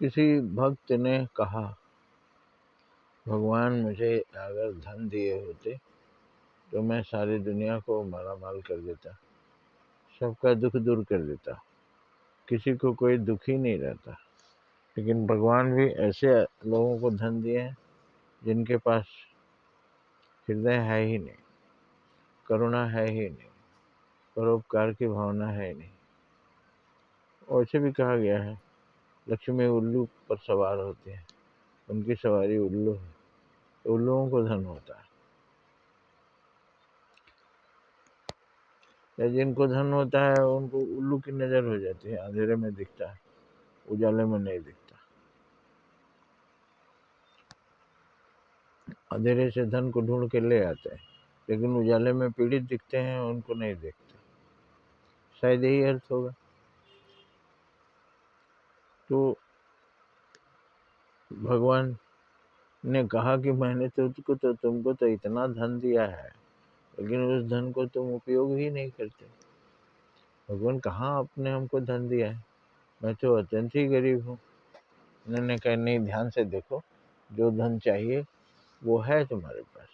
किसी भक्त ने कहा, भगवान मुझे अगर धन दिए होते तो मैं सारी दुनिया को मालामाल कर देता, सबका दुख दूर कर देता, किसी को कोई दुख ही नहीं रहता। लेकिन भगवान भी ऐसे लोगों को धन दिए हैं जिनके पास हृदय है ही नहीं, करुणा है ही नहीं, परोपकार की भावना है ही नहीं। वैसे भी कहा गया है, लक्ष्मी उल्लू पर सवार होती है, उनकी सवारी उल्लू है, उल्लुओं को धन होता है। या जिनको धन होता है उनको उल्लू की नज़र हो जाती है, अंधेरे में दिखता है, उजाले में नहीं दिखता। अंधेरे से धन को ढूंढ के ले आते हैं, लेकिन उजाले में पीड़ित दिखते हैं, उनको नहीं देखते। शायद यही अर्थ होगा। तो भगवान ने कहा कि मैंने तुमको तो इतना धन दिया है, लेकिन उस धन को तुम उपयोग ही नहीं करते। भगवान कहाँ आपने हमको धन दिया है, मैं तो अत्यंत ही गरीब हूँ। उन्होंने कहा, नहीं, ध्यान से देखो, जो धन चाहिए वो है तुम्हारे पास।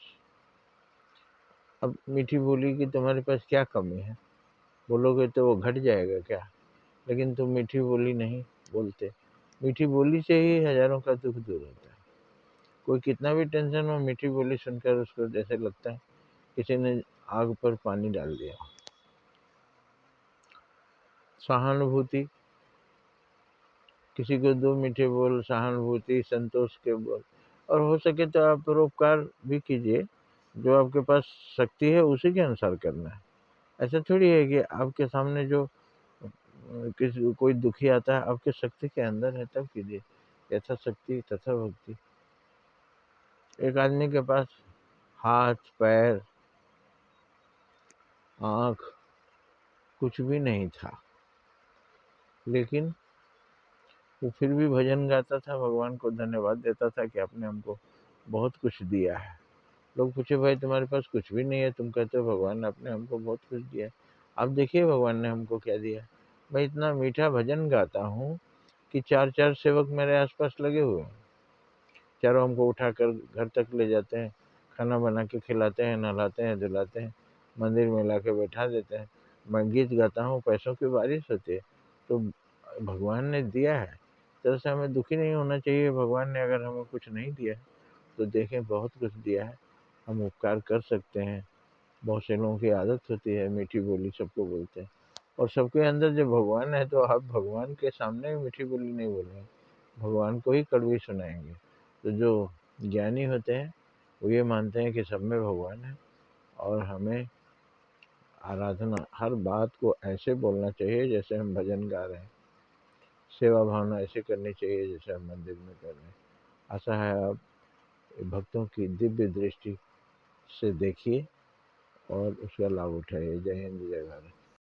अब मीठी बोली कि तुम्हारे पास क्या कमी है, बोलोगे तो वो घट जाएगा क्या? लेकिन तुम मीठी बोली नहीं बोलते। मीठी बोली से ही हजारों का दुख दूर होता है। कोई कितना भी टेंशन हो, मीठी बोली सुनकर उसको जैसे लगता है किसी ने आग पर पानी डाल दिया। सहानुभूति, किसी को दो मीठे बोल, सहानुभूति, संतोष के बोल, और हो सके तो आप परोपकार भी कीजिए। जो आपके पास शक्ति है उसी के अनुसार करना है। ऐसा थोड़ी है कि आपके सामने जो किसी कोई दुखी आता है, आपकी शक्ति के अंदर है तब कीजिए। यथा शक्ति तथा भक्ति। एक आदमी के पास हाथ, पैर, आँख कुछ भी नहीं था, लेकिन वो फिर भी भजन गाता था, भगवान को धन्यवाद देता था कि आपने हमको बहुत कुछ दिया है। लोग पूछे, भाई तुम्हारे पास कुछ भी नहीं है, तुम कहते हो भगवान आपने हमको बहुत कुछ दिया है। आप देखिए भगवान ने हमको क्या दिया। मैं इतना मीठा भजन गाता हूँ कि 4-4 सेवक मेरे आसपास लगे हुए हैं। चारों हमको उठाकर घर तक ले जाते हैं, खाना बना के खिलाते हैं, नहलाते हैं, धुलाते हैं, मंदिर में ला के बैठा देते हैं। मैं गीत गाता हूँ, पैसों की बारिश होती है। तो भगवान ने दिया है, तरह से हमें दुखी नहीं होना चाहिए। भगवान ने अगर हमें कुछ नहीं दिया है तो देखें बहुत कुछ दिया है, हम उपकार कर सकते हैं। बहुत से लोगों की आदत होती है मीठी बोली सबको बोलते हैं, और सबके अंदर जब भगवान है तो आप भगवान के सामने मीठी बोली नहीं बोलेंगे, भगवान को ही कड़वी सुनाएंगे। तो जो ज्ञानी होते हैं वो ये मानते हैं कि सब में भगवान है, और हमें आराधना हर बात को ऐसे बोलना चाहिए जैसे हम भजन गा रहे हैं, सेवा भावना ऐसे करनी चाहिए जैसे हम मंदिर में कर रहे हैं। आशा है आप भक्तों की दिव्य दृष्टि से देखिए और उसका लाभ उठाइए। जय हिंद, जय भारत।